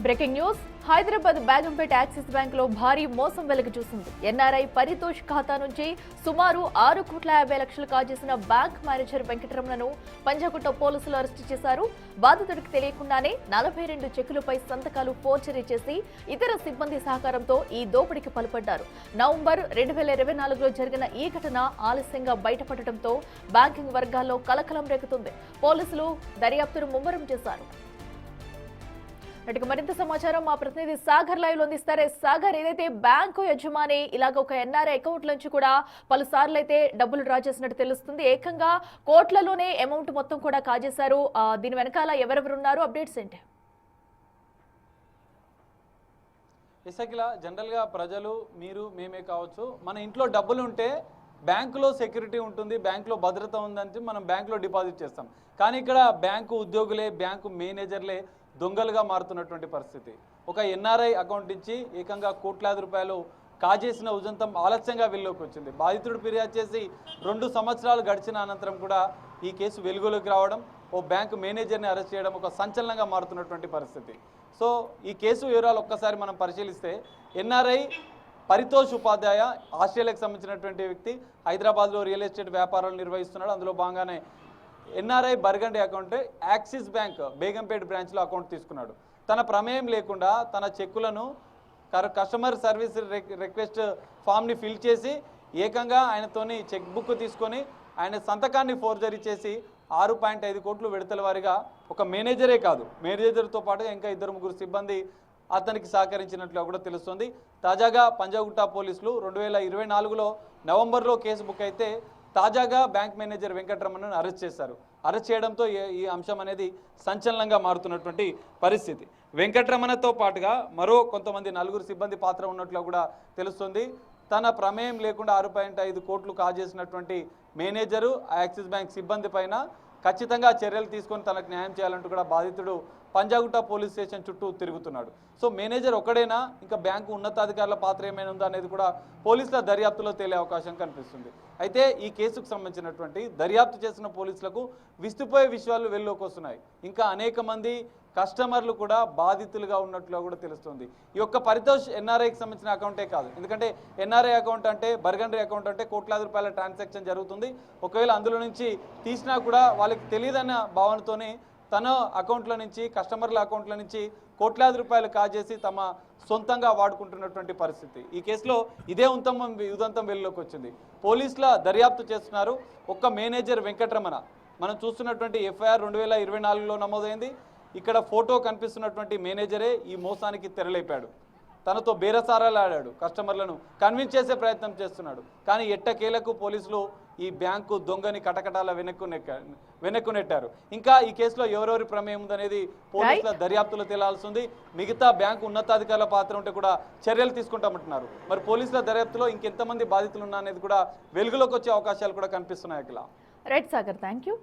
Breaking news Hyderabad Begumpet axis bank లో భారీ మోసం వెలుగు చూసింది. ఎన్ఆర్ఐ పరితోష్ ఖాతా నుంచి సుమారు 6,50,00,000 కాజేసిన బ్యాంక్ మేనేజర్ వెంకటరమణను పంజాగుట్ట పోలీసులు అరెస్టు చేశారు. బాధితుడికి తెలియకుండానే 42 చెక్కులపై సంతకాలు ఫోర్జరీ చేసి ఇతర సిబ్బంది సహకారంతో ఈ దోపిడీకి పాల్పడ్డారు. నవంబర్ 2024లో జరిగిన ఈ ఘటన ఆలస్యంగా బయటపడటంతో బ్యాంకింగ్ వర్గాల్లో కలకలం రేగుతుంది. పోలీసులు దర్యాప్తును ముమ్మరం చేశారు. మరింత సమాచారం మా ప్రతినిధి సాగర్ లైవ్ లో అందిస్తారు. సాగర్, ఏదైతే బ్యాంకు యజమాని ఇలాగ ఒక ఎన్ఆర్ఐ అకౌంట్ నుంచి కూడా పలుసార్లు అయితే డబ్బులు డ్రా చేసినట్టు తెలుస్తుంది. ఏకంగా కోట్లలోనే అమౌంట్ మొత్తం కూడా కాజేశారు. దీని వెనకాల ఎవరెవరున్నారు, అప్డేట్స్ ఏంటి? జనరల్గా ప్రజలు మీరు మేమే కావచ్చు, మన ఇంట్లో డబ్బులు ఉంటే బ్యాంకులో సెక్యూరిటీ ఉంటుంది, బ్యాంకులో భద్రత ఉందని మనం బ్యాంకులో డిపాజిట్ చేస్తాం. కానీ ఇక్కడ బ్యాంకు ఉద్యోగులే, బ్యాంకు మేనేజర్లే దొంగలుగా మారుతున్నటువంటి పరిస్థితి. ఒక ఎన్ఆర్ఐ అకౌంట్ నుంచి ఏకంగా కోట్లాది రూపాయలు కాజేసిన ఉదంతం ఆలస్యంగా వెలుగులోకి వచ్చింది. బాధితుడు ఫిర్యాదు చేసి 2 సంవత్సరాలు గడిచిన అనంతరం కూడా ఈ కేసు వెలుగులోకి రావడం, ఓ బ్యాంకు మేనేజర్ని అరెస్ట్ చేయడం ఒక సంచలనంగా మారుతున్నటువంటి పరిస్థితి. సో ఈ కేసు వివరాలు ఒక్కసారి మనం పరిశీలిస్తే, ఎన్ఆర్ఐ పరితోష్ ఉపాధ్యాయ ఆస్ట్రేలియాకి సంబంధించినటువంటి వ్యక్తి, హైదరాబాద్లో రియల్ ఎస్టేట్ వ్యాపారాలు నిర్వహిస్తున్నాడు. అందులో భాగంగానే NRI burgundy account axis bank Begumpet బ్రాంచ్లో అకౌంట్ తీసుకున్నాడు. తన ప్రమేయం లేకుండా తన చెక్కులను కస్టమర్ సర్వీస్ రిక్వెస్ట్ ఫామ్ని ఫిల్ చేసి ఏకంగా ఆయనతోని చెక్ బుక్ తీసుకొని ఆయన సంతకాన్ని ఫోర్జరీ చేసి 6.5 కోట్లు విడతల వారిగా ఒక మేనేజరే కాదు, మేనేజర్తో పాటుగా ఇంకా 2-3 సిబ్బంది అతనికి సహకరించినట్లుగా కూడా తెలుస్తుంది. తాజాగా పంజాగుట్ట పోలీసులు 2024లో నవంబర్లో కేసు బుక్ అయితే తాజాగా బ్యాంక్ మేనేజర్ వెంకటరమణను అరెస్ట్ చేశారు. అరెస్ట్ చేయడంతో ఈ అంశం అనేది సంచలనంగా మారుతున్నటువంటి పరిస్థితి. వెంకటరమణతో పాటుగా మరో కొంతమంది 4 సిబ్బంది పాత్ర ఉన్నట్లు కూడా తెలుస్తుంది. తన ప్రమేయం లేకుండా 6.5 కోట్లు కాజేసినటువంటి మేనేజరు యాక్సిస్ బ్యాంక్ సిబ్బంది పైన ఖచ్చితంగా చర్యలు తీసుకొని తనకు న్యాయం చేయాలంటూ కూడా బాధితుడు పంజాగుట్ట పోలీస్ స్టేషన్ చుట్టూ తిరుగుతున్నాడు. సో మేనేజర్ ఒక్కడేనా, ఇంకా బ్యాంకు ఉన్నతాధికారుల పాత్ర ఏమైనా ఉందా అనేది కూడా పోలీసుల దర్యాప్తులో తేలే అవకాశం కనిపిస్తుంది. అయితే ఈ కేసుకు సంబంధించినటువంటి దర్యాప్తు చేసిన పోలీసులకు విస్తుపోయే విషయాలు వెలుగులోకి వస్తున్నాయి. ఇంకా అనేక మంది కస్టమర్లు కూడా బాధితులుగా ఉన్నట్లు కూడా తెలుస్తుంది. ఈ యొక్క పరితోష్ ఎన్ఆర్ఐకి సంబంధించిన అకౌంటే కాదు, ఎందుకంటే ఎన్ఆర్ఐ అకౌంట్ అంటే బర్గండరీ అకౌంట్ అంటే కోట్లాది రూపాయల ట్రాన్సాక్షన్ జరుగుతుంది. ఒకవేళ అందులో నుంచి తీసినా కూడా వాళ్ళకి తెలియదన్న భావనతోనే తన అకౌంట్ల నుంచి, కస్టమర్ల అకౌంట్ల నుంచి కోట్లాది రూపాయలు కాజేసి తమ సొంతంగా వాడుకుంటున్నటువంటి పరిస్థితి. ఈ కేసులో ఇదే ఉదంతం వెలుగులోకి వచ్చింది. పోలీసుల దర్యాప్తు చేస్తున్నారు. ఒక్క మేనేజర్ వెంకటరమణ, మనం చూస్తున్నటువంటి ఎఫ్ఐఆర్ 2024లో నమోదైంది. ఇక్కడ ఫోటో కనిపిస్తున్నటువంటి మేనేజరే ఈ మోసానికి తెరలేపాడు. తనతో బేరసారాలు ఆడాడు, కస్టమర్లను కన్విన్స్ చేసే ప్రయత్నం చేస్తున్నాడు. కానీ ఎట్టకేలకు పోలీసులు ఈ బ్యాంకు దొంగని కటకటాల వెనక్కు నెట్టారు. ఇంకా ఈ కేసులో ఎవరెవరి ప్రమేయం ఉందనేది పోలీసుల దర్యాప్తులో తేలాల్సింది. మిగతా బ్యాంకు ఉన్నతాధికారుల పాత్ర ఉంటే కూడా చర్యలు తీసుకుంటామంటున్నారు. మరి పోలీసుల దర్యాప్తులో ఇంకెంతమంది బాధితులు ఉన్నా అనేది కూడా వెలుగులోకి వచ్చే అవకాశాలు కూడా కనిపిస్తున్నాయి. Right Sagar, thank you.